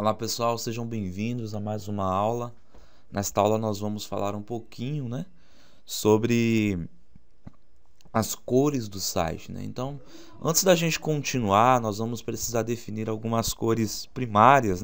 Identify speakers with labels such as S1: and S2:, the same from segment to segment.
S1: Olá pessoal, sejam bem-vindos a mais uma aula. Nesta aula nós vamos falar um pouquinho, sobre as cores do site, Então, antes da gente continuar, nós vamos precisar definir algumas cores primárias,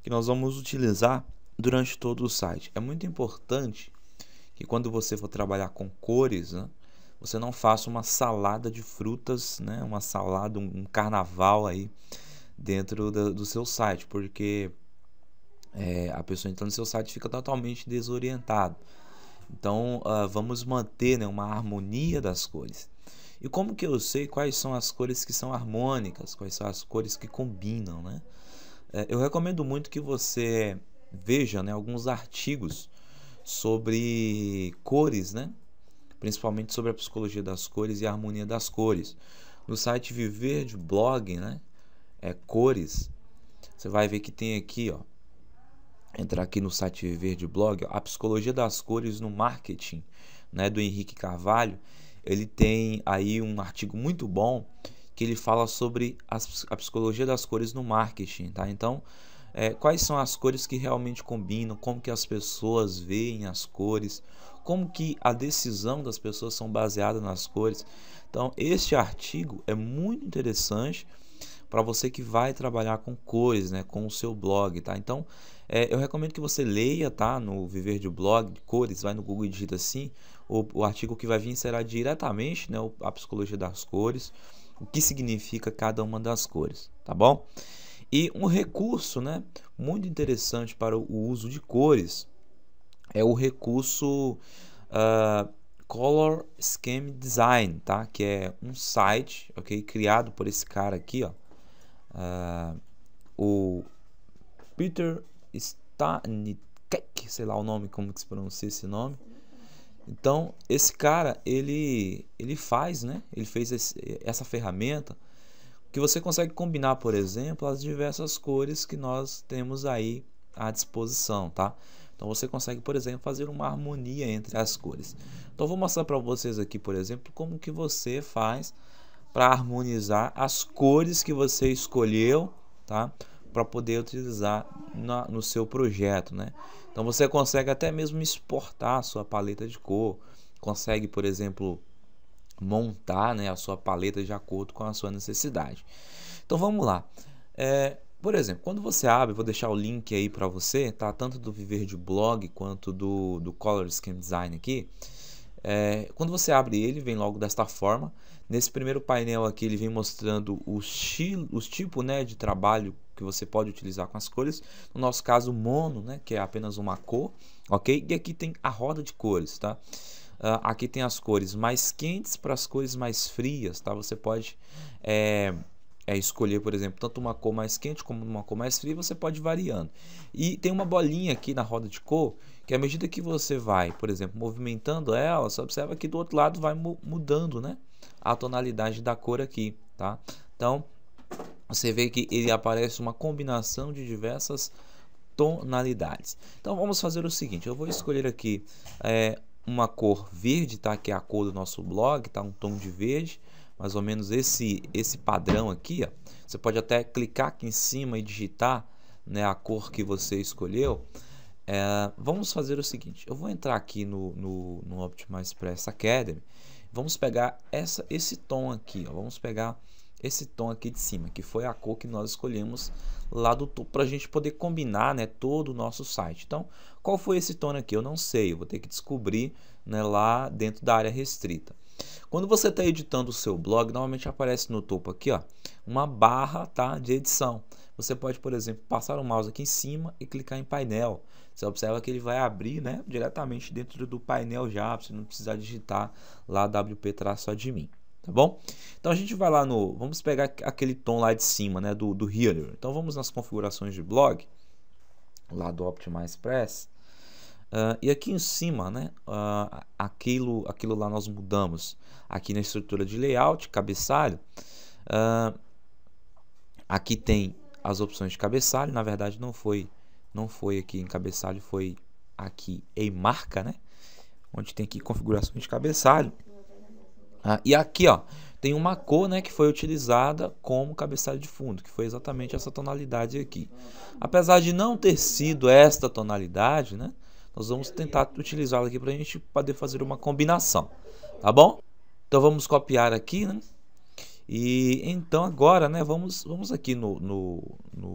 S1: que nós vamos utilizar durante todo o site. É muito importante que quando você for trabalhar com cores, você não faça uma salada de frutas, uma salada, um carnaval aí dentro do seu site, porque a pessoa entrando no seu site fica totalmente desorientada. Então, vamos manter uma harmonia das cores. E como que eu sei quais são as cores que são harmônicas, quais são as cores que combinam, eu recomendo muito que você veja alguns artigos sobre cores, principalmente sobre a psicologia das cores e a harmonia das cores. No site Viver de Blog, cores, você vai ver que tem aqui, entrar aqui no site Viver de Blog, a psicologia das cores no marketing, do Henrique Carvalho. Ele tem aí um artigo muito bom que ele fala sobre a psicologia das cores no marketing, tá? Então, quais são as cores que realmente combinam, como que as pessoas veem as cores, como que a decisão das pessoas são baseadas nas cores. Então, este artigo é muito interessante para você que vai trabalhar com cores, com o seu blog, tá? Então, eu recomendo que você leia, tá? No Viver de Blog, cores, vai no Google e digita assim, o artigo que vai vir será diretamente, a psicologia das cores, o que significa cada uma das cores, tá bom? E um recurso, muito interessante para o uso de cores é o recurso Color Scheme Design, tá? Que é um site, criado por esse cara aqui, o Peter Stanicek, sei lá o nome, como que se pronuncia esse nome. Então, esse cara, ele faz, ele fez essa ferramenta que você consegue combinar, por exemplo, as diversas cores que nós temos aí à disposição, tá? Então, você consegue, por exemplo, fazer uma harmonia entre as cores. Então, vou mostrar para vocês aqui, por exemplo, como que você faz para harmonizar as cores que você escolheu, tá? Para poder utilizar no seu projeto, Então você consegue até mesmo exportar a sua paleta de cor, consegue, por exemplo, montar, a sua paleta de acordo com a sua necessidade. Então vamos lá. Por exemplo, quando você abre, vou deixar o link aí para você, tá? Tanto do Viver de Blog quanto do Color Scheme Design aqui. Quando você abre ele, vem logo desta forma. Nesse primeiro painel aqui, ele vem mostrando os tipos de trabalho que você pode utilizar com as cores. No nosso caso, mono, que é apenas uma cor, ok? E aqui tem a roda de cores, tá? Aqui tem as cores mais quentes para as cores mais frias, tá? Você pode escolher, por exemplo, tanto uma cor mais quente como uma cor mais fria, você pode ir variando. E tem uma bolinha aqui na roda de cor, que à medida que você vai, por exemplo, movimentando ela, você observa que do outro lado vai mudando, a tonalidade da cor aqui, tá? Então, você vê que ele aparece uma combinação de diversas tonalidades. Então, vamos fazer o seguinte, eu vou escolher aqui uma cor verde, tá? Que é a cor do nosso blog, tá? Um tom de verde, mais ou menos esse padrão aqui, ó. Você pode até clicar aqui em cima e digitar, a cor que você escolheu. Vamos fazer o seguinte, eu vou entrar aqui no Optimize Express Academy. Vamos pegar esse tom aqui, ó. Vamos pegar esse tom aqui de cima, que foi a cor que nós escolhemos lá do topo, para a gente poder combinar, todo o nosso site. Então, qual foi esse tom aqui? Eu não sei, eu vou ter que descobrir, lá dentro da área restrita. Quando você está editando o seu blog, normalmente aparece no topo aqui, ó, uma barra, tá, de edição. Você pode, por exemplo, passar o mouse aqui em cima e clicar em painel. Você observa que ele vai abrir, diretamente dentro do painel já, para você não precisar digitar lá wp-admin, tá bom? Então a gente vai lá vamos pegar aquele tom lá de cima, do header. Então vamos nas configurações de blog, lá do Optimize Express. E aqui em cima, aquilo lá nós mudamos aqui na estrutura de layout, cabeçalho. Aqui tem as opções de cabeçalho, na verdade não foi aqui em cabeçalho, foi aqui em marca, onde tem aqui configurações de cabeçalho. E aqui, ó, tem uma cor, né, que foi utilizada como cabeçalho de fundo, que foi exatamente essa tonalidade aqui. Apesar de não ter sido esta tonalidade, né, nós vamos tentar utilizá-la aqui para a gente poder fazer uma combinação, tá bom? Então vamos copiar aqui, né? E então agora, né, vamos aqui no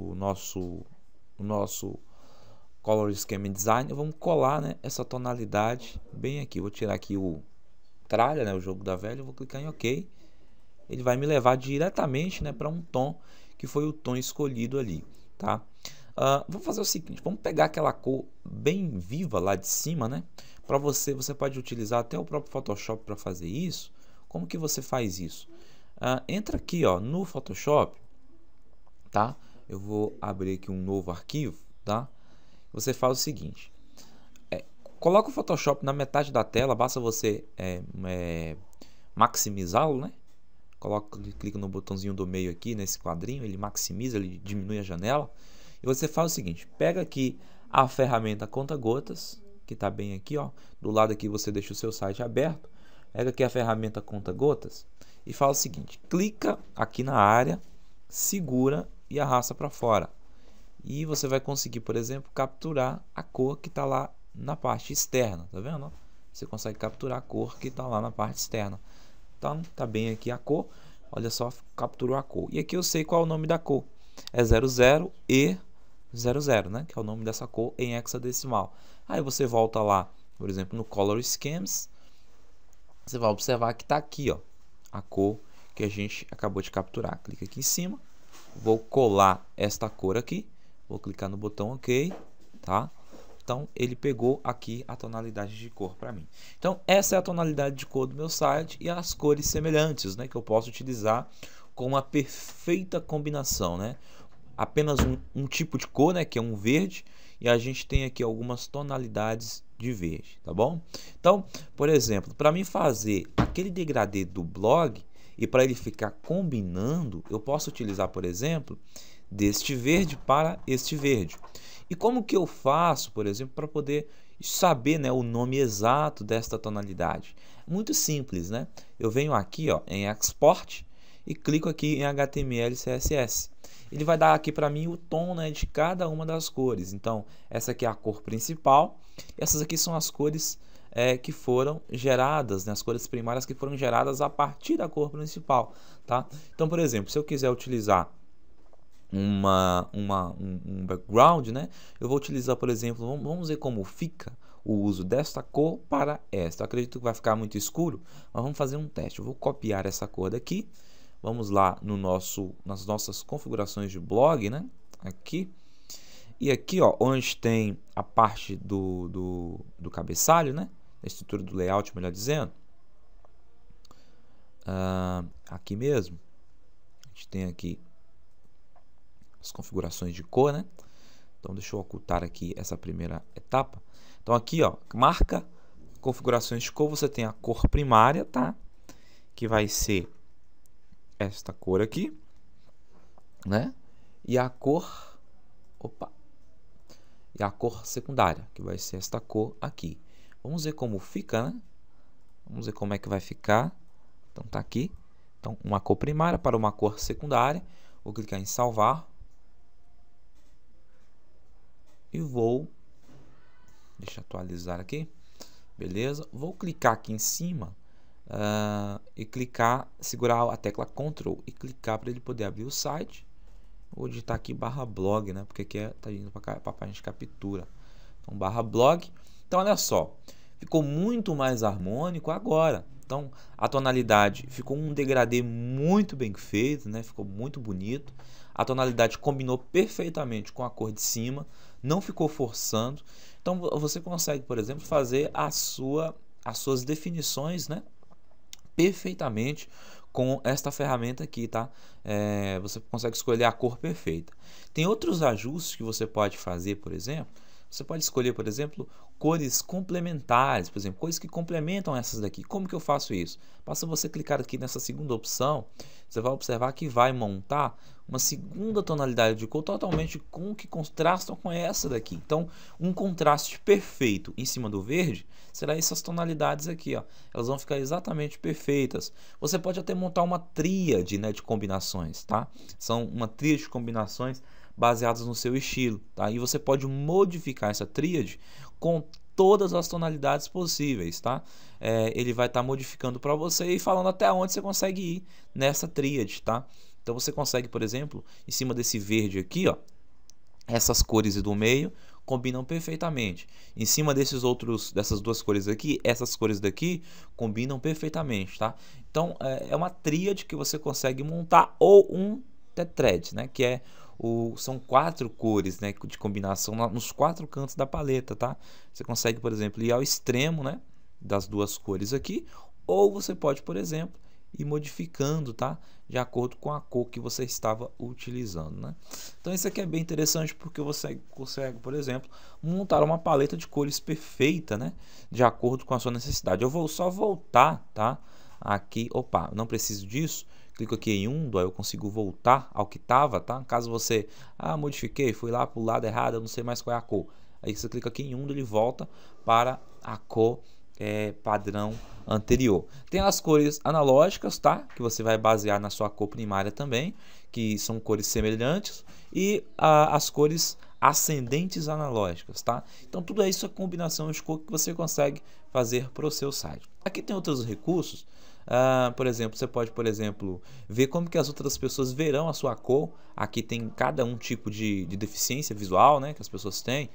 S1: nosso Color Scheme Design, vamos colar, né, essa tonalidade bem aqui. Vou tirar aqui o tralha, né, o jogo da velha, vou clicar em OK. Ele vai me levar diretamente, né, para um tom que foi o tom escolhido ali, tá? Vamos fazer o seguinte, vamos pegar aquela cor bem viva lá de cima, né? Para você pode utilizar até o próprio Photoshop para fazer isso. Como que você faz isso? Entra aqui, ó, no Photoshop, tá? Eu vou abrir aqui um novo arquivo, tá? Você faz o seguinte, coloca o Photoshop na metade da tela, basta você maximizá-lo, né? Clica no botãozinho do meio aqui, nesse quadrinho, ele maximiza, ele diminui a janela. E você faz o seguinte, pega aqui a ferramenta conta-gotas, que está bem aqui, ó, do lado aqui você deixa o seu site aberto, pega aqui a ferramenta conta-gotas e faz o seguinte, clica aqui na área, segura e arrasta para fora. E você vai conseguir, por exemplo, capturar a cor que está lá na parte externa, tá vendo? Você consegue capturar a cor que está lá na parte externa. Então, tá bem aqui a cor, olha só, capturou a cor. E aqui eu sei qual é o nome da cor, é 00E00, né? Que é o nome dessa cor em hexadecimal. Aí você volta lá, por exemplo, no Color Schemes, você vai observar que está aqui, ó, a cor que a gente acabou de capturar. Clica aqui em cima, vou colar esta cor aqui, vou clicar no botão OK, tá? Então ele pegou aqui a tonalidade de cor para mim. Então essa é a tonalidade de cor do meu site e as cores semelhantes, né, que eu posso utilizar com uma perfeita combinação, né? Apenas um tipo de cor, né, que é um verde, e a gente tem aqui algumas tonalidades de verde, tá bom? Então, por exemplo, para mim fazer aquele degradê do blog e para ele ficar combinando, eu posso utilizar, por exemplo, deste verde para este verde. E como que eu faço, por exemplo, para poder saber, né, o nome exato desta tonalidade? Muito simples, né? Eu venho aqui, ó, em Export e clico aqui em HTML e CSS. Ele vai dar aqui para mim o tom, né, de cada uma das cores. Então, essa aqui é a cor principal. Essas aqui são as cores que foram geradas, né, as cores primárias que foram geradas a partir da cor principal, tá? Então, por exemplo, se eu quiser utilizar um background, né, eu vou utilizar, por exemplo, vamos ver como fica o uso desta cor para esta. Eu acredito que vai ficar muito escuro, mas vamos fazer um teste. Eu vou copiar essa cor daqui. Vamos lá nas nossas configurações de blog, né? Aqui. E aqui, ó, onde tem a parte do cabeçalho, né? A estrutura do layout, melhor dizendo. Aqui mesmo. A gente tem aqui as configurações de cor, né? Então, deixa eu ocultar aqui essa primeira etapa. Então, aqui, ó, marca configurações de cor. Você tem a cor primária, tá? Que vai ser esta cor aqui, né? E a cor, e a cor secundária, que vai ser esta cor aqui. Vamos ver como fica, né? Vamos ver como é que vai ficar. Então tá aqui. Então uma cor primária para uma cor secundária. Vou clicar em salvar. E deixa eu atualizar aqui. Beleza? Vou clicar aqui em cima. E segurar a tecla Ctrl e clicar para ele poder abrir o site. Vou digitar aqui /blog, né? Porque aqui está indo para a página de captura. Então /blog. Então olha só, ficou muito mais harmônico agora. Então a tonalidade ficou um degradê muito bem feito, né? Ficou muito bonito. A tonalidade combinou perfeitamente com a cor de cima, não ficou forçando. Então você consegue, por exemplo, fazer as suas definições, né, perfeitamente com esta ferramenta aqui, tá? Você consegue escolher a cor perfeita. Tem outros ajustes que você pode fazer, por exemplo. você pode escolher, por exemplo, cores complementares, por exemplo, cores que complementam essas daqui. Como que eu faço isso? Basta você clicar aqui nessa segunda opção, você vai observar que vai montar uma segunda tonalidade de cor totalmente com que contrastam com essa daqui. Então, um contraste perfeito em cima do verde será essas tonalidades aqui, ó. Elas vão ficar exatamente perfeitas. Você pode até montar uma tríade, né, de combinações, tá? São uma tríade de combinações baseadas no seu estilo, tá? E você pode modificar essa tríade com todas as tonalidades possíveis, tá? Ele vai estar modificando para você e falando até onde você consegue ir nessa tríade, tá? Então você consegue, por exemplo, em cima desse verde aqui, ó, essas cores do meio combinam perfeitamente. Em cima dessas duas cores aqui, essas cores daqui combinam perfeitamente, tá? Então é uma tríade que você consegue montar, ou um tetrad, né? Que são 4 cores, né, de combinação nos 4 cantos da paleta, tá? Você consegue, por exemplo, ir ao extremo, né, das duas cores aqui, ou você pode, por exemplo, ir modificando, tá, de acordo com a cor que você estava utilizando, né? Então isso aqui é bem interessante porque você consegue, por exemplo, montar uma paleta de cores perfeita, né, de acordo com a sua necessidade. Eu vou só voltar, tá, aqui, opa, não preciso disso. Clico aqui em undo, aí eu consigo voltar ao que estava, tá? Caso você, modifiquei, fui lá para o lado errado, eu não sei mais qual é a cor. Aí você clica aqui em undo, ele volta para a cor padrão anterior. Tem as cores analógicas, tá? Que você vai basear na sua cor primária também, que são cores semelhantes, e as cores ascendentes analógicas, tá? Então tudo isso é combinação de cor que você consegue fazer para o seu site. Aqui tem outros recursos. Por exemplo, você pode, por exemplo, ver como que as outras pessoas verão a sua cor. Aqui tem cada um tipo de deficiência visual, né, que as pessoas têm.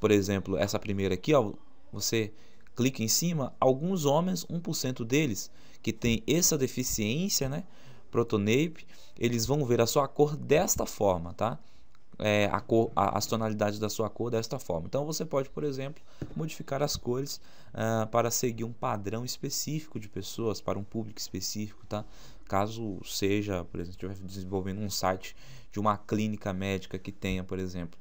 S1: Por exemplo, essa primeira aqui, ó, você clica em cima, alguns homens, 1% deles, que tem essa deficiência, né, Protonape, eles vão ver a sua cor desta forma, tá? As tonalidades da sua cor desta forma. Então você pode, por exemplo, modificar as cores para seguir um padrão específico de pessoas, para um público específico, tá? Caso seja, por exemplo, estiver desenvolvendo um site de uma clínica médica que tenha, por exemplo,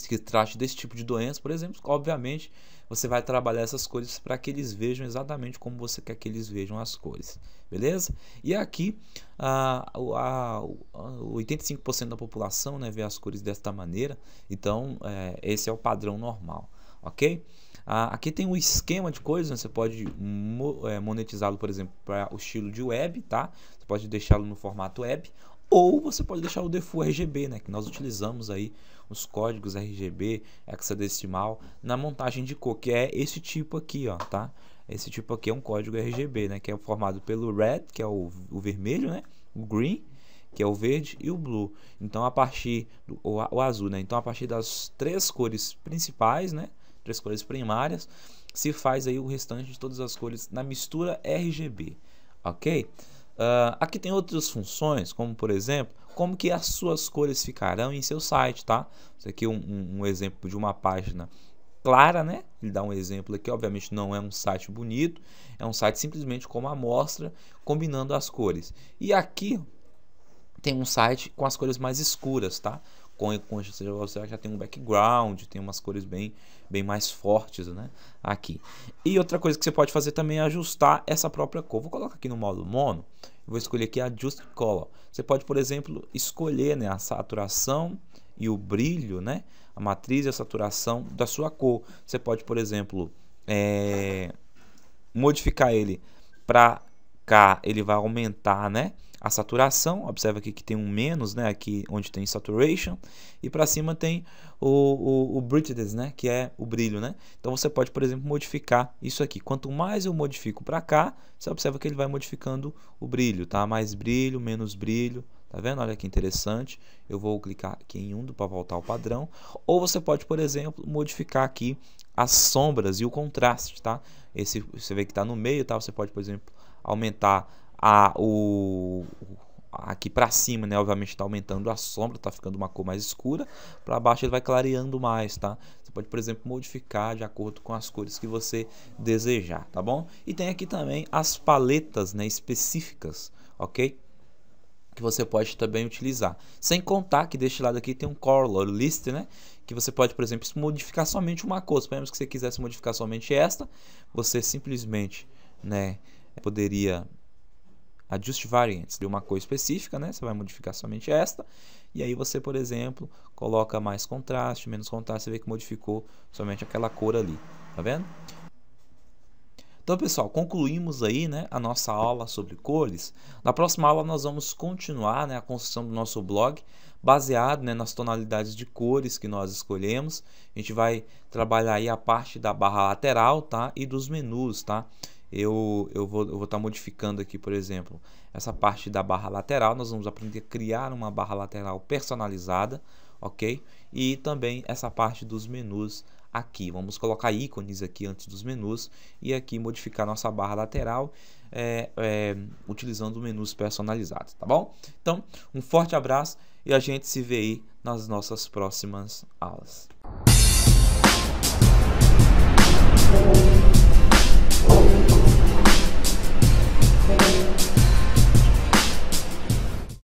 S1: que trate desse tipo de doença, por exemplo, obviamente você vai trabalhar essas cores para que eles vejam exatamente como você quer que eles vejam as cores, beleza? E aqui 85% da população, né, vê as cores desta maneira, então esse é o padrão normal, ok? Aqui tem um esquema de coisas, né? Você pode monetizá-lo, por exemplo, para o estilo de web, tá? Você pode deixá-lo no formato web, ou você pode deixar o default RGB, né, que nós utilizamos aí os códigos RGB, hexadecimal, na montagem de cor, que é esse tipo aqui, ó, tá? Esse tipo aqui é um código RGB, né, que é formado pelo red, que é o vermelho, né, o green, que é o verde, e o blue. Então a partir o azul, né? Então a partir das 3 cores principais, né, 3 cores primárias, se faz aí o restante de todas as cores na mistura RGB, ok? Aqui tem outras funções, como por exemplo, como que as suas cores ficarão em seu site, tá? Isso aqui é um exemplo de uma página clara, né? Ele dá um exemplo aqui, obviamente não é um site bonito, é um site simplesmente com uma amostra, combinando as cores. E aqui tem um site com as cores mais escuras, tá? Você já tem um background, tem umas cores bem mais fortes, né, aqui. E outra coisa que você pode fazer também é ajustar essa própria cor. Vou colocar aqui no modo mono, vou escolher aqui Adjust Color. Você pode, por exemplo, escolher, né, a saturação e o brilho, né, a matriz e a saturação da sua cor. Você pode, por exemplo, modificar ele para cá, ele vai aumentar, né, a saturação. Observa aqui que tem um menos, né, aqui onde tem saturation, e para cima tem o brightness, né, que é o brilho, né. Então você pode, por exemplo, modificar isso aqui. Quanto mais eu modifico para cá, você observa que ele vai modificando o brilho, tá? Mais brilho, menos brilho, tá vendo? Olha que interessante. Eu vou clicar aqui em undo para voltar ao padrão. Ou você pode, por exemplo, modificar aqui as sombras e o contraste, tá? Esse você vê que está no meio, tá? Você pode, por exemplo, aumentar aqui para cima, né? Obviamente está aumentando a sombra, está ficando uma cor mais escura. Para baixo ele vai clareando mais, tá? Você pode, por exemplo, modificar de acordo com as cores que você desejar, tá bom? E tem aqui também as paletas, né, específicas, ok? que você pode também utilizar. Sem contar que deste lado aqui tem um color list, né? Que você pode, por exemplo, modificar somente uma cor. Suponhamos que você quisesse modificar somente esta, você simplesmente, né, poderia adjust variants de uma cor específica, né? Você vai modificar somente esta. E aí você, por exemplo, coloca mais contraste, menos contraste, você vê que modificou somente aquela cor ali. Tá vendo? Então, pessoal, concluímos aí, né, a nossa aula sobre cores. Na próxima aula nós vamos continuar, né, a construção do nosso blog, baseado, né, nas tonalidades de cores que nós escolhemos. A gente vai trabalhar aí a parte da barra lateral, tá, e dos menus, tá? Eu vou estar modificando aqui, por exemplo, essa parte da barra lateral. Nós vamos aprender a criar uma barra lateral personalizada, ok? E também essa parte dos menus aqui. Vamos colocar ícones aqui antes dos menus e aqui modificar nossa barra lateral utilizando menus personalizados, tá bom? Então, um forte abraço e a gente se vê aí nas nossas próximas aulas.